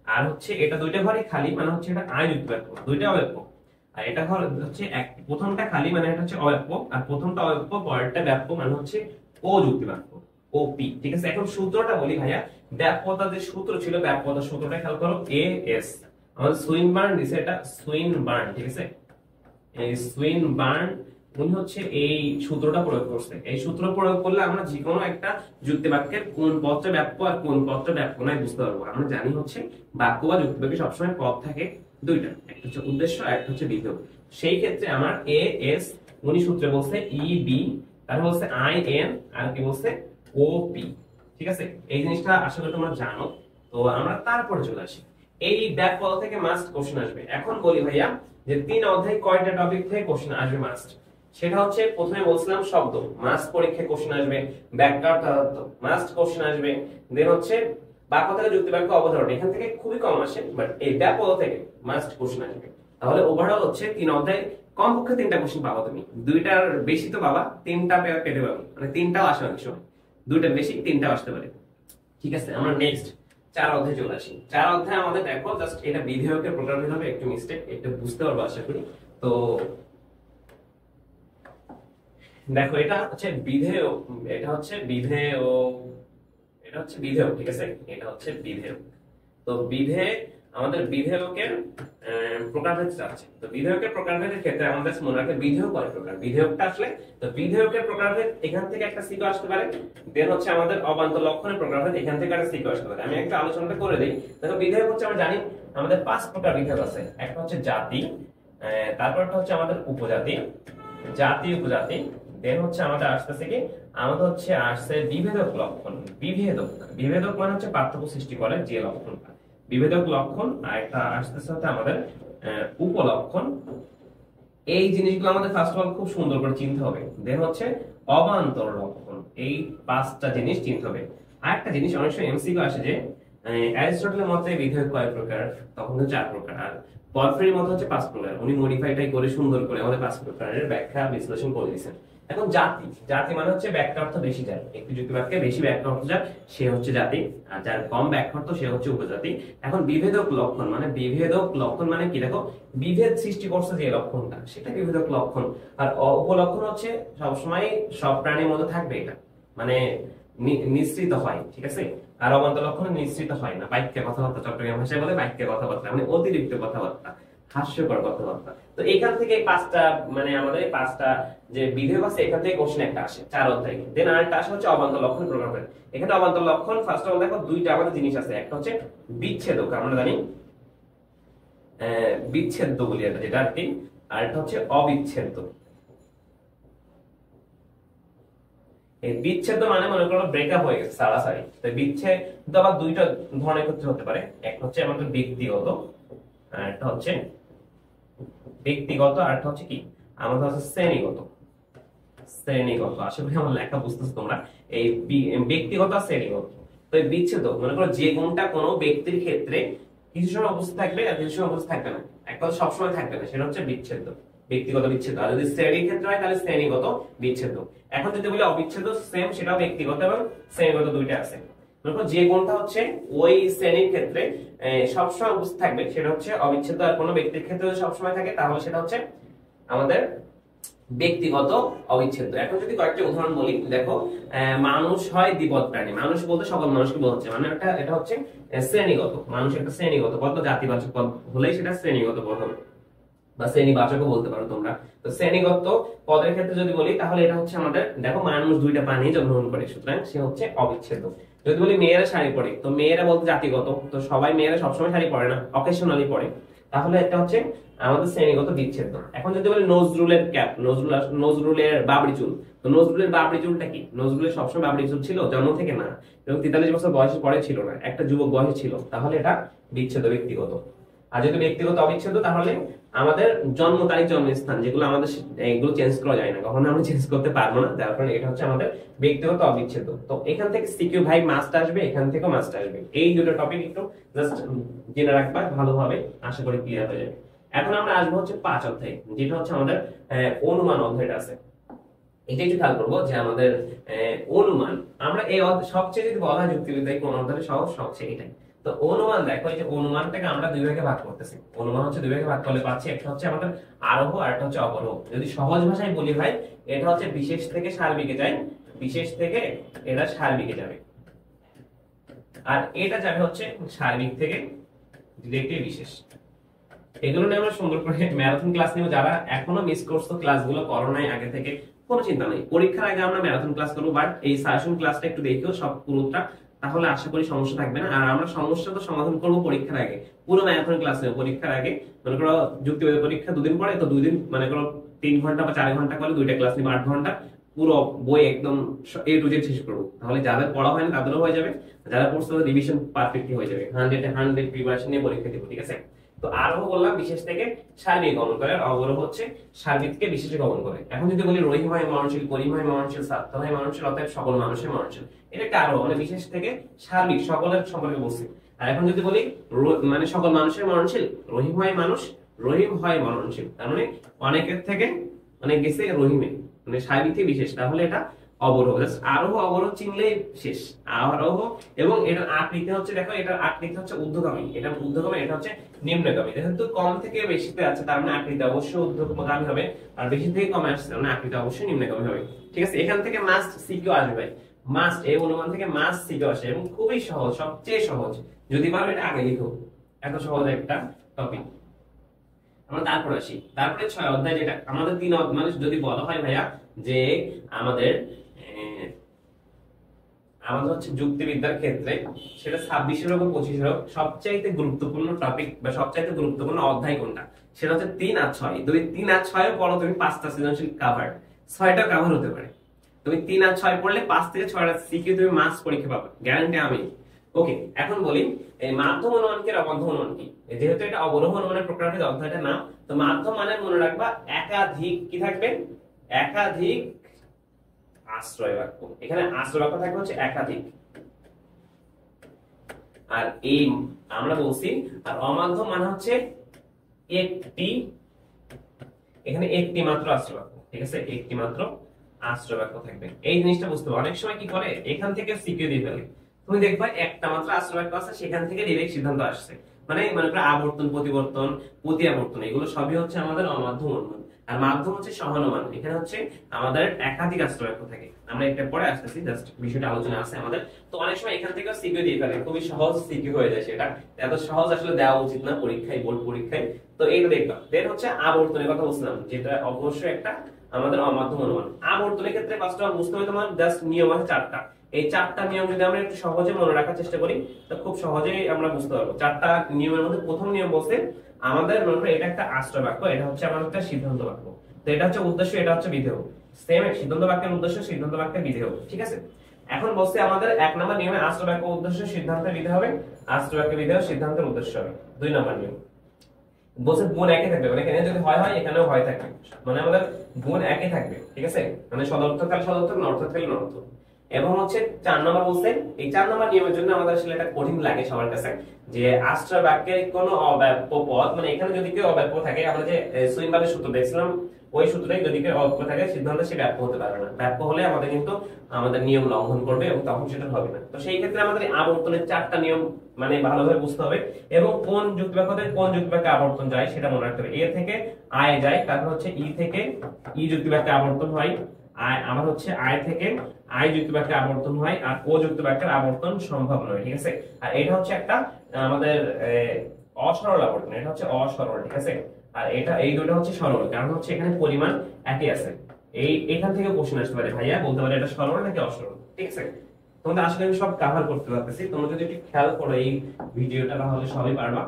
আর হচ্ছে এটা 2টা ঘরই খালি মানে হচ্ছে এটা আই যুক্তি বাক্য, 2টা অব্যাপ্য। আর এটা ঘর হচ্ছে প্রথমটা খালি মানে এটা হচ্ছে অব্যাপ্য, আর প্রথমটা অব্যাপ্য পরেরটা ব্যাপ্য মানে হচ্ছে ও যুক্তি বাক্য, ওপি, ঠিক আছে। এখন সূত্রটা বলি ভাইয়া, ব্যাপ্যতার যে সূত্র ছিল, ব্যাপ্যতার সূত্রটা খেয়াল করো, এ এস, আমাদের সুইনবার্ন দিছে, এটা সুইনবার্ন, ঠিক আছে, এই সুইনবার্ন উনি হচ্ছে এই সূত্রটা প্রয়োগ করছে। এই সূত্র প্রয়োগ করলে আমরা যে কোনো একটা যুক্তি বাক্যের কোন পদটা ব্যাপ্য আর কোন পদটা ব্যাপ্য নয় বুঝতে পারবো। আমরা জানি হচ্ছে বাক্য বা যুক্তি বাক্যে সবসময় পদ থাকে 2টা, একটা হচ্ছে উদ্দেশ্য আর একটা হচ্ছে বিধেয়। সেই ক্ষেত্রে আমার এ এস উনি সূত্রে বলছে ই বি, তারপর বলছে আই এন, আর কি বলছে ও পি, ঠিক আছে। এই জিনিসটা আসলে তোমরা জানো। তো আমরা তারপরে চলে আসি, এই ব্যাক পদ থেকে মাস্ট কোশ্চেন আসবে। এখন বলি ভাইয়া যে 3 অধ্যায় কয়টা টপিক থেকে কোশ্চেন আসবে মাস্ট, সেটা হচ্ছে প্রথমে বলছিলাম শব্দ মাস্ট পরীক্ষায় কোশ্চেন আসবে, ব্যাকরণ মাস্ট কোশ্চেন আসবে, দেন হচ্ছে বাক্য থেকে যুক্তি বাক্য অবধারণ, এখান থেকে খুবই কম আসে, বাট এই ব্যাক পদ থেকে মাস্ট কোশ্চেন আসবে। তাহলে ওভারঅল হচ্ছে 3 অধ্যায় কমপক্ষে 3টা কোশ্চেন পাবো তুমি, 2টার বেশি তো বাবা 3টা পেতে পারো, মানে 3টাও আসে অনেক সময়, 2টার বেশি 3টাও আসতে পারে। ঠিক আছে, আমরা নেক্সট 4 অধ্যায়ে চলে আসি। 4 অধ্যায় আমাদের দেখো জাস্ট এটা বিধেয়কের প্রোগ্রামিং হবে, একটু মিস্টেক, একটু বুঝতে পারবো আশা করি। তো দেখো এটা হচ্ছে বিধেয়, এটা হচ্ছে বিধেয়, এটা হচ্ছে বিধেয়, ঠিক আছে, এটা হচ্ছে বিধেয়। তো আমাদের বিধেয়কের প্রকারভেদ আছে। তো বিধেয়কের প্রকারভেদের ক্ষেত্রে আমাদের মনে রাখবে বিধেয় কয় প্রকার, বিধেয়কটা আসলে তো বিধেয়কের প্রকারভেদ এখান থেকে একটা সিকো আসতে পারে, দেন হচ্ছে আমাদের অবান্তর লক্ষণের প্রকারভেদ এখান থেকে একটা সিকো আসতে পারে। আমি একটা আলোচনাটা করে দিই। দেখো বিধেয়ক হচ্ছে আমরা জানি আমাদের 5 প্রকার বিধেয়ক আছে। একটা হচ্ছে জাতি, তারপরটা হচ্ছে আমাদের উপজাতি, জাতি উপজাতি, দেন হচ্ছে আমাদের আসতেছে কি, আমাদের হচ্ছে আসছে বিভেদক লক্ষণ। বিভেদক মানে হচ্ছে পার্থক্য সৃষ্টি করে যে লক্ষণটা, বিভেদক লক্ষণ। আর একটা আসতেছে হচ্ছে আমাদের উপলক্ষণ। এই জিনিসগুলো আমাদের ফার্স্ট অফ অল খুব সুন্দর করে চিনতে হবে। দেন হচ্ছে অবান্তর লক্ষণ, এই 5টা জিনিস চিনতে হবে। আর একটা জিনিস অনেক সময় এমসিকিউ আসে যে অ্যারিস্টটলের মতে বিধেয়ক কয় প্রকার, তখন হচ্ছে 4 প্রকার, আর পরফেরির মতে হচ্ছে 5 প্রকার। উনি মডিফাইটাই করে সুন্দর করে আমাদের 5 প্রকারের ব্যাখ্যা বিশ্লেষণ করে দিয়েছেন। এখন জাতি মানে হচ্ছে ব্যাখ্যার্থ বেশি যায়, একটু যুক্তি বাক্যে বেশি ব্যাখ্যার্থ যায় সে হচ্ছে জাতি, আর যার কম ব্যাখ্যার্থ সে হচ্ছে উপজাতি। এখন বিভেদক লক্ষণ মানে কি, দেখো বিভেদ সৃষ্টি করছে যে লক্ষণটা সেটা বিভেদক লক্ষণ। আর উপলক্ষণ হচ্ছে সবসময় সব প্রাণীর মধ্যে থাকবে, এটা মানে নিঃসৃত হয়, ঠিক আছে। আর অবান্তর লক্ষণ নিঃসৃত হয় না, বাক্যে কথাবার্তা, চট্টগ্রাম ভাষায় বলে বাক্যে কথাবার্তা, মানে অতিরিক্ত কথাবার্তা, হাস্যকর কথাবার্তা। তো এখান থেকে 5টা মানে আমাদের 5টা যে বিধেয়ক আছে এখান থেকে কোশ্চেন একটা আসে 4 অধ্যায়ে। দেন আরেকটা আসে হচ্ছে অবান্তর লক্ষণ প্রকারভেদ। এখানে অবান্তর লক্ষণ ফার্স্ট অফ অল দেখো 2টা আমাদের জিনিস আছে, একটা হচ্ছে বিচ্ছেদক, আমরা জানি বিচ্ছেদ্য বলি এটা যেটা আর কি, আর একটা হচ্ছে অবিচ্ছেদ্য। এই বিচ্ছেদ মানে মনে করো ব্রেকআপ হয়ে গেছে সারাসারি। তো বিচ্ছেদ আবার 2টা ধরনের ক্ষেত্রে হতে পারে, একটা হচ্ছে আমাদের ব্যক্তিগত, আর একটা হচ্ছে ব্যক্তিগত, আর একটা হচ্ছে কি আমাদের হচ্ছে শ্রেণীগত। আশা করি আমার লেখা বুঝতেছো তোমরা। এই ব্যক্তিগত আর শ্রেণীগত। তো এই বিচ্ছেদ মনে করো যে কোনটা কোনো ব্যক্তির ক্ষেত্রে কিছু সময় উপস্থিত থাকবে আর কিছু সময় উপস্থিত থাকবে না, একটা সবসময় থাকবে না, সেটা হচ্ছে বিচ্ছেদ, ব্যক্তিগত বিচ্ছেদ। আর যদি শ্রেণীর ক্ষেত্রে হয় তাহলে শ্রেণীগত বিচ্ছেদ। এখন যদি বলি অবিচ্ছেদ্য সেম, সেটাও ব্যক্তিগত এবং শ্রেণীগত 2টা আছে। যে কোনটা হচ্ছে ওই শ্রেণীর ক্ষেত্রে সবসময় উপস্থিত থাকবে সেটা হচ্ছে অবিচ্ছেদ্য, আর কোনো ব্যক্তির ক্ষেত্রে যদি সবসময় থাকে তাহলে সেটা হচ্ছে আমাদের ব্যক্তিগত অবিচ্ছেদ্য। এখন যদি কয়েকটা উদাহরণ বলি, দেখো মানুষ হয় দ্বিপদ প্রাণী, মানুষ বলতে সকল মানুষকে বোঝাচ্ছে, মানে এটা হচ্ছে শ্রেণীগত, মানুষ একটা শ্রেণীগত পদ বা জাতিবাচক পদ হলেই সেটা শ্রেণীগত পদ হবে, বা শ্রেণীবাচকও বলতে পারো তোমরা। তো শ্রেণীগত পদের ক্ষেত্রে যদি বলি তাহলে এটা হচ্ছে আমাদের, দেখো মানুষ 2টা প্রাণী জন্মগ্রহণ করে, সুতরাং সে হচ্ছে অবিচ্ছেদ্য। যদি বলি মেয়েরা শাড়ি পরে, তো মেয়েরা বলতে জাতিগত, তো সবাই মেয়েরা সবসময় শাড়ি পরে না, অকেশনালি পরে, তাহলে এটা হচ্ছে আমাদের শ্রেণীগত বিচ্ছেদ। এখন যদি বলি নজরুলের ক্যাপ, নজরুলের বাবরি চুল, তো নজরুলের বাবরি চুলটা কি, নজরুলের সবসময় বাবরি চুল ছিল জন্ম থেকে না, এবং 43 বছর বয়সের পরে ছিল না, একটা যুবক বয়সে ছিল, তাহলে এটা বিচ্ছেদ ব্যক্তিগত। আর যদি ব্যক্তিগত অবিচ্ছেদ্য তাহলে আমাদের জন্ম তারিখ, জন্মস্থান, যেগুলো আমাদের এগুলো চেঞ্জ করা যায় না, কখনো আমরা চেঞ্জ করতে পারবো না, যার কারণে এটা হচ্ছে আমাদের ব্যক্তিগত অবিচ্ছেদ্য। তো এখান থেকে সিকিউ ভাই মাস্ট আসবে, এখান থেকেও মাস্ট আসবে। এই দুটো টপিক একটু জাস্ট জেনে রাখবা ভালোভাবে, আশা করি ক্লিয়ার হয়ে যাবে। এখন আমরা আসবো হচ্ছে 5 অধ্যায়, যেটা হচ্ছে আমাদের অনুমান অধ্যায়টা আছে। এটা একটু খেয়াল করবো যে আমাদের অনুমান, আমরা এই সবচেয়ে যদি বলা হয় যুক্তিবিদ্যায় কোন অধ্যায় সহজ, সবচেয়ে এটাই। তো অনুমান, দেখো এই যে অনুমানটাকে আমরা 2 ভাগে ভাগ করতেছি, অনুমান হচ্ছে 2 ভাগে ভাগ করলে পাচ্ছি একটা হচ্ছে আমাদের আরোহ আর একটা হচ্ছে অবরোহ। যদি সহজ ভাষায় বলি ভাই, এটা হচ্ছে বিশেষ থেকে সার্বিকে যায়, বিশেষ থেকে এটা সার্বিকে যাবে, আর এটা যাবে হচ্ছে সার্বিক থেকে ডিরেক্টলি বিশেষ। এগুলো নিয়ে আমরা সুন্দর করে ম্যারাথন ক্লাস নিব, যারা এখনো মিস করছো, ক্লাসগুলো করো নাই আগে থেকে, কোনো চিন্তা নাই, পরীক্ষার আগে আমরা ম্যারাথন ক্লাস করবো, বাট এই সাজেশন ক্লাসটা একটু দেখেও সব পুরোটা, তাহলে আশা করি সমস্যা থাকবে না। আর আমরা সমস্যা তো সমাধান করবো পরীক্ষার আগে, পুরো ম্যারাথন ক্লাস নেব পরীক্ষার আগে। মনে করো যুক্তিবাদী পরীক্ষা 2 দিন পরে, তো 2 দিন মনে করো 3 ঘন্টা বা 4 ঘন্টা করে 2টা ক্লাস নিব, 8 ঘন্টা, পুরো বই একদম A to Z শেষ করবো, তাহলে যাদের পড়া হয় না তাদেরও হয়ে যাবে, যারা পড়ছে তাদের রিভিশন পারফেক্টলি হয়ে যাবে, 100 প্রিপারেশন নিয়ে পরীক্ষা দিব। ঠিক আছে, তো আরোহ বললাম বিশেষ থেকে সার্বিক গমন করে, আর অবরোহ হচ্ছে সার্বিক থেকে বিশেষে গমন করে। এখন যদি বলি রহিম হয় মরণশীল, করিম হয় মরণশীল, সাত্তার হয় মরণশীল, অতএব সকল মানুষের মরণশীল, এটা একটা আরোহ, মানে বিশেষ থেকে সার্বিক সকলের সম্পর্কে বলছি। আর এখন যদি বলি মানে সকল মানুষের মরণশীল, রহিম হয় মানুষ, রহিম হয় মরণশীল, তার মানে অনেকের থেকে অনেক গেছে রহিমে, মানে সার্বিক থেকে বিশেষ, তাহলে এটা অবরোহ। আরোহ অবরোহ চিনলেই শেষ। আরোহ এবং এটার আকৃতি হচ্ছে, দেখো এটার আকৃতি হচ্ছে ঊর্ধ্বগামী, এটা ঊর্ধ্বগামী, এটা হচ্ছে নিম্নগামী। যেহেতু কম থেকে বেশিতে আছে তার মানে আকৃতি অবশ্যই ঊর্ধ্বগামী হবে, আর বেশি থেকে কমে আসছে তার মানে আকৃতি অবশ্যই নিম্নগামী হবে। ঠিক আছে, এখান থেকে মাস্ট সিকিউ আসবে ভাই, মাস্ট, এই অনুমান থেকে মাস্ট সিকিউ আসে, এবং খুবই সহজ, সবচেয়ে সহজ, যদি পারো এটা আগে লিখো, এত সহজ একটা টপিক। আমরা তারপর আসি, তারপরে 6 অধ্যায়, যেটা আমাদের 3 অধ্যায়, মানে যদি বলা হয় ভাইয়া যে আমাদের হচ্ছে যুক্তিবিদ্যার ক্ষেত্রে সেটা 26 হোক 25 হোক, সবচাইতে গুরুত্বপূর্ণ টপিক বা সবচাইতে গুরুত্বপূর্ণ অধ্যায় কোনটা, সেটা হচ্ছে 3 আর 6। তুমি 3 আর 6 পড়ো, তুমি 5টা সৃজনশীল কভার, 6টা কভার হতে পারে। তুমি 3 আর 6 পড়লে 5 থেকে 6টা সিকিউ তুমি মার্কস পরীক্ষা পাবে, গ্যারান্টি আমি। ওকে, এখন বলি এই মাধ্যম অনুমান কি আর অমাধ্যম অনুমান কি। যেহেতু এটা অবরোহ অনুমানের প্রকারের অধ্যায়টা নাম, তো মাধ্যম মানে মনে রাখবা একাধিক কি থাকবে, একাধিক আশ্রয় বাক্য। এখানে আশ্রয় বাক্য থাকবে হচ্ছে একাধিক, আর এই আমরা বলছি, আর অমাধ্যম মানে হচ্ছে একটি, এখানে একটি মাত্র আশ্রয় বাক্য। ঠিক আছে, একটি মাত্র আশ্রয় বাক্য থাকবে, এই জিনিসটা বুঝতে হবে। অনেক সময় কি করে এখান থেকে সিকিউ দিয়ে ফেলে, তুমি দেখবা একটা মাত্র আশ্রয় বাক্য আছে, সেখান থেকে ডাইরেক্ট সিদ্ধান্ত আসছে, মানে মনে করো আবর্তন, প্রতিবর্তন, প্রতি আবর্তন, এগুলো সবই হচ্ছে আমাদের অমাধ্যম অনুমান। আর মাধ্যম হচ্ছে সহানুমান, এখানে হচ্ছে আমাদের একাধিক আশ্রয় বাক্য থাকে। আমরা একটা পরে আসতেছি, জাস্ট বিষয়টা আলোচনা আছে আমাদের। তো অনেক সময় এখান থেকে সিকিউ দিয়ে ফেলে, খুবই সহজ সিকিউ হয়ে যায়, সেটা এত সহজ আসলে দেওয়া উচিত না পরীক্ষায়, বোর্ড পরীক্ষায়। তো এইটা দেখবা। দেন হচ্ছে আবর্তনের কথা বলছিলাম, যেটা অবশ্যই একটা আমাদের অমাধ্যম অনুমান। আবর্তনের ক্ষেত্রে ফার্স্ট অফ বুঝতে হবে তোমার জাস্ট নিয়ম আছে 4টা। এই 4টা নিয়ম যদি আমরা একটু সহজে মনে রাখার চেষ্টা করি, তো খুব সহজেই আমরা বুঝতে পারবো। 4টা নিয়মের মধ্যে প্রথম নিয়ম বলছে আমাদের, মনে করো এটা একটা আশ্রয় বাক্য, এটা হচ্ছে আমাদের একটা সিদ্ধান্ত বাক্য। তো এটা হচ্ছে উদ্দেশ্য, এটা হচ্ছে বিধেয়। সেম সিদ্ধান্ত বাক্যের উদ্দেশ্য, সিদ্ধান্ত বাক্যের বিধেয়। ঠিক আছে, এখন বলছে আমাদের 1 নম্বর নিয়মে আশ্রয় বাক্য উদ্দেশ্য সিদ্ধান্তের বিধেয় হবে, আশ্রয় বাক্যের বিধেয় সিদ্ধান্তের উদ্দেশ্য হবে। 2 নম্বর নিয়ম বলছে গুণ একই থাকবে, মানে এখানে যদি হয় হয় এখানেও হয় থাকবে, মানে আমাদের গুণ একই থাকবে। ঠিক আছে, মানে সদর্থক কাল সদর্থক, নর্থক কাল নর্থক। এবং হচ্ছে 4 নম্বর বলছে, এই 4 নম্বর নিয়মের জন্য আমাদের আসলে এটা কঠিন লাগে সবার কাছে, যে আশ্রয় বাক্যের কোনো অব্যাপ্য পদ, মানে এখানে যদি কেউ অব্যাপ্য থাকে, আমরা যে সুইমবারের সূত্র দেখছিলাম, ওই সূত্রটাই যদি কেউ অব্যাপ্য থাকে সিদ্ধান্ত সে ব্যাপ্য হতে পারবে না। ব্যাপ্য হলে আমাদের কিন্তু আমাদের নিয়ম লঙ্ঘন করবে, এবং তখন সেটা হবে না। তো সেই ক্ষেত্রে আমাদের আবর্তনের 4টা নিয়ম মানে ভালোভাবে বুঝতে হবে, এবং কোন যুক্তিবাক্য থেকে কোন যুক্তিবাক্যে আবর্তন যায় সেটা মনে রাখতে হবে। এ থেকে আয় যায়, তারপর হচ্ছে ই থেকে ই যুক্তিবাক্যে আবর্তন হয়, আমার হচ্ছে আয় থেকে আয় যুক্তিবাক্যে আবর্তন হয়, আর ও যুক্তিবাক্যের আবর্তন সম্ভব নয়। ঠিক আছে, আর এটা হচ্ছে একটা আমাদের অসরল আবর্তন, এটা হচ্ছে অসরল। ঠিক আছে, আর এটা এই দুটো হচ্ছে সরল, কারণ হচ্ছে এখানে পরিমাণ একই আছে। এখান থেকে কোশ্চেন আসতে পারে, ভাইয়া বলতে পারে এটা সরল নাকি অসরল। ঠিক আছে, তোমাদের আসলে আমি সব কভার করতে পারতেছি, তোমরা যদি একটু খেয়াল করো এই ভিডিওটা তাহলে সবই পারবা।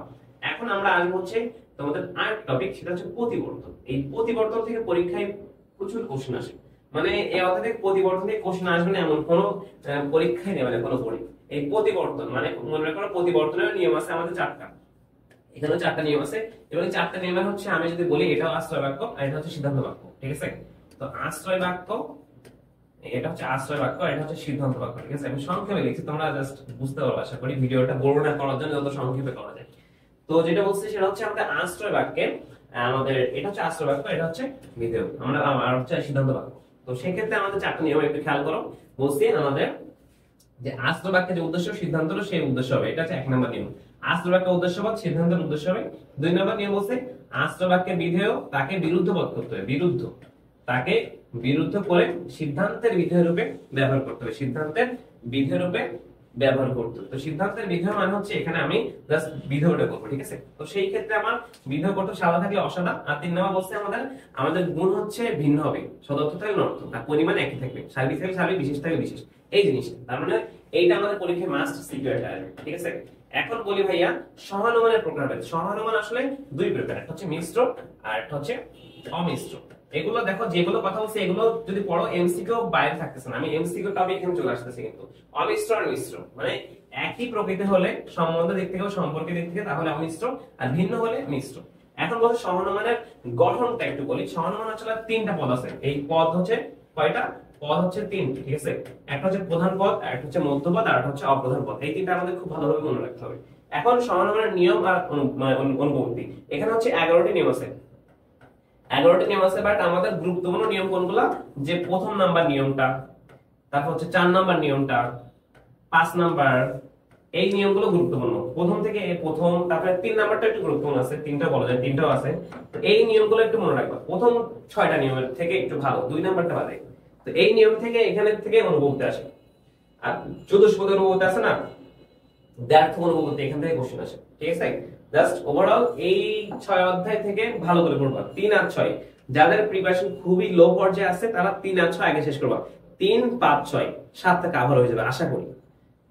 এখন আমরা আসবো হচ্ছে তোমাদের আরেক টপিক, সেটা হচ্ছে প্রতিবর্তন। এই প্রতিবর্তন থেকে পরীক্ষায় প্রচুর কোশ্চেন আসে, মানে এই অর্থ থেকে প্রতিবর্তন থেকে কোশ্চেন আসবে না এমন কোনো পরীক্ষায় নেবে না কোনো পরীক্ষা। এই প্রতিবর্তন মানে মনে করো প্রতিবর্তনের নিয়ম আছে আমাদের 4টা, এখানে 4টা নিয়ম আছে, এবং 4টা নিয়ম হচ্ছে আমি যদি বলি এটা আশ্রয় বাক্য আর এটা হচ্ছে সিদ্ধান্ত বাক্য। ঠিক আছে, তো আশ্রয় বাক্য, এটা হচ্ছে আশ্রয় বাক্য, এটা হচ্ছে সিদ্ধান্ত বাক্য। ঠিক আছে, আমি সংক্ষেপে লিখছি, তোমরা জাস্ট বুঝতে পারবে আশা করি, ভিডিওটা বড় না করার জন্য যত সংক্ষেপে করা যায়। তো যেটা বলছি সেটা হচ্ছে আমাদের আশ্রয় বাক্যে আমাদের এটা হচ্ছে আশ্রয় বাক্য, এটা হচ্ছে বিধেয়, আমরা আর হচ্ছে সিদ্ধান্ত বাক্য। তো সেই ক্ষেত্রে আমাদের 4টা নিয়ম একটু খেয়াল করো। বলছি আমাদের যে আশ্রয় বাক্যের যে উদ্দেশ্য সিদ্ধান্ত সেই উদ্দেশ্য হবে, এটা হচ্ছে 1 নম্বর নিয়ম। আশ্রয় বাক্যের উদ্দেশ্য পদ সিদ্ধান্তের উদ্দেশ্য হবে। 2 নম্বর নিয়ম বলছে আশ্রয় বাক্যের বিধেয় তাকে বিরুদ্ধ পদ করতে হবে, বিরুদ্ধ, তাকে বিরুদ্ধ করে সিদ্ধান্তের বিধেয় রূপে ব্যবহার করতে হবে, সিদ্ধান্তের বিধেয় রূপে ব্যবহার করতে হবে। তো সিদ্ধান্তের বিধেয় মানে হচ্ছে এখানে আমি জাস্ট বিধেয়টা করবো। ঠিক আছে, তো সেই ক্ষেত্রে আমার বিধেয় করতে সাদা থাকলে অসাদা। আর 3 নম্বর বলছে আমাদের গুণ হচ্ছে ভিন্ন হবে, সদর্থ থাকলে নর্থক, আর পরিমাণ একই থাকবে, সার্বিক থাকলে সার্বিক, বিশেষ থাকলে বিশেষ, এই জিনিসটা। তার মানে এইটা আমাদের পরীক্ষায় মাস্ট সিকিউর আসবে। ঠিক আছে, এখন বলি ভাইয়া সহানুমানের প্রকারভেদ। সহানুমান আসলে দুই প্রকার, একটা হচ্ছে মিশ্র আর একটা হচ্ছে অমিশ্র। এগুলো দেখো যেগুলো কথা বলছি এগুলো যদি পড়ো এমসিকিউ বাইরে থাকতেছে না, আমি এমসিকিউ টপিক এখানে চলে আসতেছি। কিন্তু অমিশ্র আর মিশ্র মানে একই প্রকৃতি হলে সম্বন্ধ দিক থেকে সম্পর্কের দিক থেকে তাহলে অমিশ্র, আর ভিন্ন হলে মিশ্র। এখন বলছে সহানুমানের গঠনটা একটু বলি। সহানুমান আসলে তিনটা পদ আছে। এই পদ হচ্ছে কয়টা? পদ হচ্ছে তিনটি, ঠিক আছে। একটা হচ্ছে প্রধান পদ, একটা হচ্ছে মধ্যপদ, আর একটা হচ্ছে অপ্রধান পদ। এই তিনটা আমাদের খুব ভালোভাবে মনে রাখতে হবে। এখন সমানুমানের নিয়ম আর অনুপস্থিতি, এখানে হচ্ছে 11টি নিয়ম আছে। 11টি নিয়ম আছে, বাট আমাদের গুরুত্বপূর্ণ নিয়ম কোনগুলা? যে প্রথম নাম্বার নিয়মটা, তারপর হচ্ছে 4 নাম্বার নিয়মটা, 5 নাম্বার, এই নিয়মগুলো গুরুত্বপূর্ণ। প্রথম থেকে প্রথম, তারপরে 3 নাম্বারটা একটু গুরুত্বপূর্ণ আছে, তিনটা বলা যায়, তিনটাও আছে। তো এই নিয়মগুলো একটু মনে রাখবা। প্রথম 6টা নিয়মের থেকে একটু ভালো, 2 নাম্বারটা বাদে। তো এই নিয়ম থেকে এখানে থেকে অনুভূতি আসে। আর চতুষ্পদের অনুভূতি আছে না, দ্যাট অনুভূতি এখান থেকে কোশ্চেন আসে, ঠিক আছে। জাস্ট ওভারঅল এই 6 অধ্যায় থেকে ভালো করে পড়বা। 3 আর 6 যাদের প্রিপারেশন খুবই লো পর্যায়ে আছে তারা 3 আর 6 আগে শেষ করবা। 3, 5, 6 7টা কভার হয়ে যাবে আশা করি।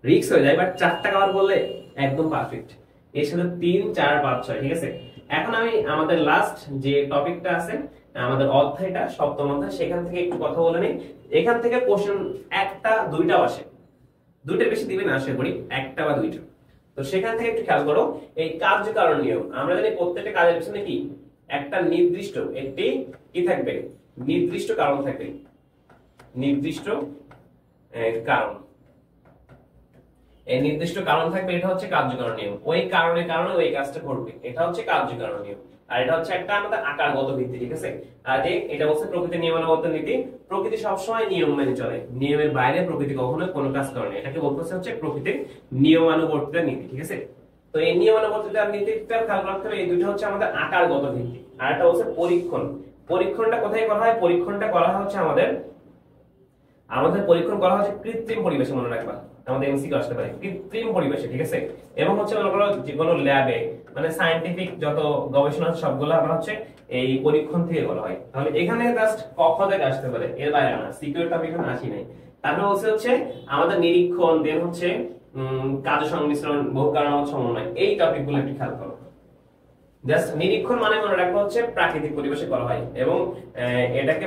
রিস্ক হয়ে যায় বাট 4টা কভার করলে একদম পারফেক্ট। এর সাথে 3, 4, 5, 6, ঠিক আছে। এখন আমি আমাদের লাস্ট যে টপিকটা আছে আমাদের অধ্যায়টা সপ্তম অধ্যায়, সেখান থেকে একটু কথা বলে নিই। এখান থেকে কোশ্চেন একটা দুইটাও আসে, দুইটার বেশি দিবে না আশা করি, একটা বা দুইটা। তো সেখান থেকে একটু খেয়াল করো এই কার্যকারণ নিয়ম। আমরা জানি প্রত্যেকটা কাজের পিছনে কি একটা নির্দিষ্ট একটি কি থাকবে, নির্দিষ্ট কারণ থাকবে, নির্দিষ্ট কারণ। এই নির্দিষ্ট কারণ থাকবে, এটা হচ্ছে কার্যকারণ নিয়ম। ওই কারণের কারণে ওই কাজটা করবে, এটা হচ্ছে কার্যকারণ নিয়ম। আর এটা হচ্ছে একটা আমাদের আকারগত ভিত্তি, ঠিক আছে। আর এটা বলছে প্রকৃতির নিয়মানুবর্তিত নীতি। প্রকৃতি সবসময় নিয়ম মেনে চলে, নিয়মের বাইরে প্রকৃতি কখনো কোনো কাজ করে না। এটাকে বলতেছে হচ্ছে প্রকৃতির নিয়মানুবর্তিত নীতি, ঠিক আছে। তো এই নিয়মানুবর্তিত নীতিটা খেয়াল রাখতে হবে। এই দুটো হচ্ছে আমাদের আকারগত ভিত্তি। আর একটা হচ্ছে পরীক্ষণ। পরীক্ষণটা কোথায় করা হয়? পরীক্ষণটা করা হচ্ছে আমাদের পরীক্ষণ করা হচ্ছে কৃত্রিম পরিবেশে, মনে রাখবা। আমাদের এমসিকিউ আসতে পারে কৃত্রিম পরিবেশে, ঠিক আছে। এবং হচ্ছে মনে করো যে কোনো ল্যাবে, মানে সায়েন্টিফিক যত গবেষণা সবগুলো আমরা হচ্ছে এই পরীক্ষণ থেকে করা হয়। তাহলে এখানে জাস্ট কক্ষ থেকে আসতে পারে, এর বাইরে না। সিকিউর টপিক এখানে আসি নাই। তারপরে হচ্ছে আমাদের নিরীক্ষণ, দেন হচ্ছে কাজ সংমিশ্রণ, বহু কারণগত সমন্বয়, এই টপিকগুলো একটু খেয়াল করো। জাস্ট নিরীক্ষণ মানে মনে রাখবো হচ্ছে প্রাকৃতিক পরিবেশে করা হয়, এবং এটাকে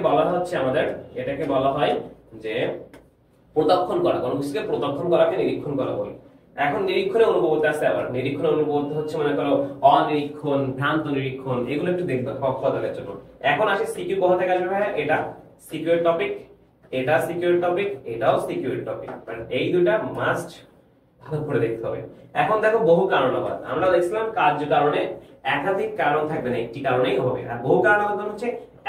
বলা হয় যে প্রত্যক্ষণ করা, কোনো কিছুকে প্রত্যক্ষণ করাকে নিরীক্ষণ করা বলে। এখন নিরীক্ষণে অনুভূতি আছে, আবার নিরীক্ষণে অনুভূতি হচ্ছে মনে করো অনিরীক্ষণ, ভ্রান্ত নিরীক্ষণ, এগুলো একটু দেখবে পক্ষাদানের জন্য। এখন আসি সিকিউ কোথা থেকে আসবে ভাই? এটা সিকিউর টপিক, এটা সিকিউর টপিক, এটাও সিকিউর টপিক। এই দুটা মাস্ট ভালো করে দেখতে হবে। এখন দেখো বহু কারণবাদ, আমরা দেখছিলাম কার্যকারণে একাধিক কারণ থাকবে না, একটি কারণেই হবে। আর বহু কারণবাদ হচ্ছে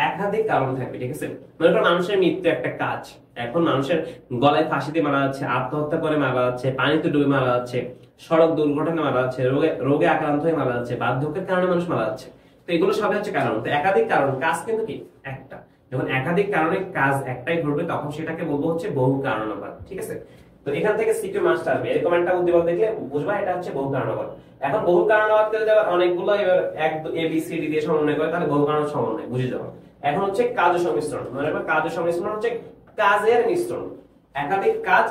একাধিক কারণ থাকবে, ঠিক আছে। মনে করো মানুষের মৃত্যু একটা কাজ, এখন মানুষের গলায় ফাঁসি দিয়ে মারা যাচ্ছে, আত্মহত্যা করে মারা যাচ্ছে, পানিতে ডুবে মারা যাচ্ছে, সড়ক দুর্ঘটনায় মারা যাচ্ছে, রোগে আক্রান্ত হয়ে মারা যাচ্ছে, বার্ধক্যের কারণে মানুষ মারা যাচ্ছে। তো এগুলো সবই হচ্ছে কারণ। তো একাধিক কারণ, কাজ কিন্তু কি একটা। যখন একাধিক কারণে কাজ একটাই ঘটবে তখন সেটাকে বলবো হচ্ছে বহু কারণবাদ, ঠিক আছে। তো এখান থেকে সিকিউ মাস্ট আসবে, এরকম একটা উদ্দীপক দেখলে বুঝবা এটা হচ্ছে বহু কারণবাদ। এখন বহু কারণবাদ করে দেওয়ার অনেকগুলো এবার এক এ বি সি ডি দিয়ে সমন্বয় করে, তাহলে বহু কারণ সমন্বয় বুঝে যাবো। এখন হচ্ছে কাজ সংমিশ্রণ, মানে কাজ সংমিশ্রণ হচ্ছে কাজের মিশ্রণ। একাধিক কাজ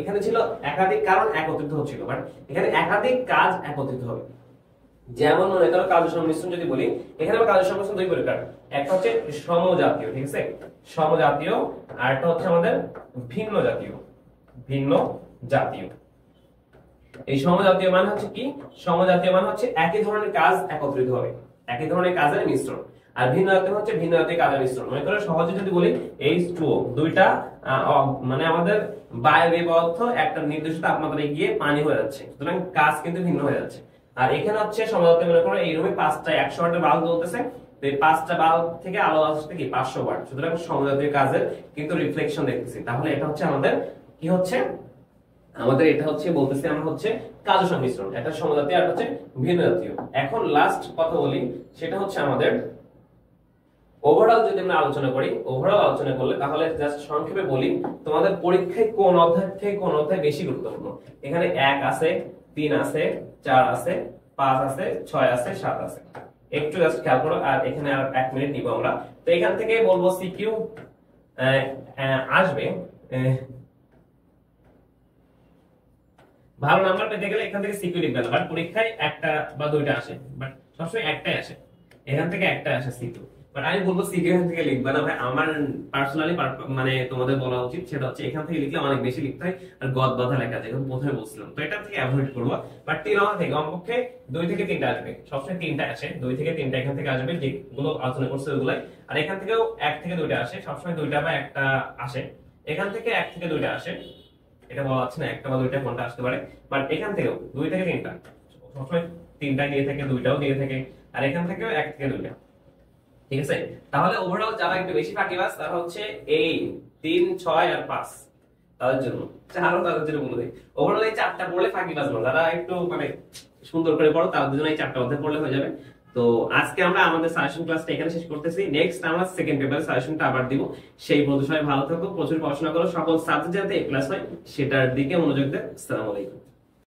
এখানে ছিল একাধিক কারণ একত্রিত হচ্ছিল, বাট এখানে একাধিক কাজ একত্রিত হবে। যেমন মনে করো কাজ সংমিশ্রণ যদি বলি, এখানে কাজ সংমিশ্রণ দুই প্রকার। একটা হচ্ছে সমজাতীয়, ঠিক আছে, সমজাতীয়, আর একটা হচ্ছে আমাদের ভিন্ন জাতীয়, ভিন্ন জাতীয়। এই সমজাতীয় মানে হচ্ছে কি? সমজাতীয় মানে হচ্ছে একই ধরনের কাজ একত্রিত হবে, একই ধরনের কাজের মিশ্রণ। আর ভিন্ন জাতীয় হচ্ছে ভিন্ন জাতীয় কাজের মিশ্রণ। মনে করো সহজে যদি বলি H2O, দুইটা মানে আমাদের বায়বীয় পদার্থ একটা নির্দিষ্ট তাপমাত্রায় গিয়ে পানি হয়ে যাচ্ছে, সুতরাং কাজ কিন্তু ভিন্ন হয়ে যাচ্ছে। আর এখানে হচ্ছে সমজাতীয়, মনে করো এই রুমে 5টা 100 ওয়াটের বাল্ব জ্বলতেছে, তো এই 5টা বাল্ব থেকে আলো আসছে কি 500 ওয়াট, সুতরাং সমজাতীয় কাজের কিন্তু রিফ্লেকশন দেখতেছি। তাহলে এটা হচ্ছে আমাদের কি হচ্ছে, আমাদের এটা হচ্ছে বলতেছি আমরা হচ্ছে কাজ সংমিশ্রণ, এটা সমজাতীয় আর হচ্ছে ভিন্ন জাতীয়। এখন লাস্ট কথা বলি, সেটা হচ্ছে আমাদের ওভারঅল যদি আমরা আলোচনা করি, ওভারঅল আলোচনা করলে তাহলে জাস্ট সংক্ষেপে বলি তোমাদের পরীক্ষায় কোন অধ্যায় থেকে কোন অধ্যায় বেশি গুরুত্বপূর্ণ। এখানে 1 আছে, 3 আছে, 4 আছে, 5 আছে, 6 আছে, 7 আছে। একটু জাস্ট খেয়াল করো, আর এখানে আর 1 মিনিট নিব আমরা। তো এখান থেকে বলবো সিকিউ আসবে ভালো নাম্বার পেতে গেলে এখান থেকে সিকিউ লিখবে না, বাট পরীক্ষায় একটা বা দুইটা আসে, বাট সবসময় একটাই আসে, এখান থেকে একটা আসে সিকিউ। বাট আমি বলবো সিকিউ এখান থেকে লিখবে না ভাই, আমার পার্সোনালি মানে তোমাদের বলা উচিত সেটা হচ্ছে এখান থেকে লিখলে অনেক বেশি লিখতে হয়, আর গদ বাঁধা লেখা যায়, যেমন প্রথমে বলছিলাম, তো এটা থেকে অ্যাভয়েড করবো। বাট তিনটা থেকে কমপক্ষে 2 থেকে 3টা আসবে, সবসময় 3টা আসে, 2 থেকে 3টা এখান থেকে আসবে যেগুলো আলোচনা করছে ওগুলাই। আর এখান থেকেও 1 থেকে 2টা আসে, সবসময় 2টা বা 1টা আসে, এখান থেকে 1 থেকে 2টা আসে, এটা বলা যাচ্ছে না একটা বা দুইটা কোনটা আসতে পারে, বাট এখান থেকেও 2 থেকে 3টা, সবসময় 3টা দিয়ে থাকে, 2টাও দিয়ে থাকে, আর এখান থেকেও 1 থেকে 2টা। ঠিক আছে, তাহলে ওভারঅল যারা একটু বেশি ফাঁকিবাজ তারা হচ্ছে এই 3, 6 আর 5 তাদের জন্য, আরো তাদের জন্য বলে দেই, ওভারঅল এই 4টা পড়লে ফাঁকিবাজ না, যারা একটু মানে সুন্দর করে পড়ো তাদের জন্য এই 4টা অধ্যায় পড়লে হয়ে যাবে। তো আজকে আমরা আমাদের সাজেশন ক্লাসটা এখানে শেষ করতেছি, নেক্সট আমরা সেকেন্ড পেপারের সাজেশনটা আবার দিব। সেই পর্যন্ত সবাই ভালো থাকো, প্রচুর পড়াশোনা করো, সকল সাবজেক্ট যাতে এ প্লাস হয় সেটার দিকে মনোযোগ দেন। আসসালামু আলাইকুম।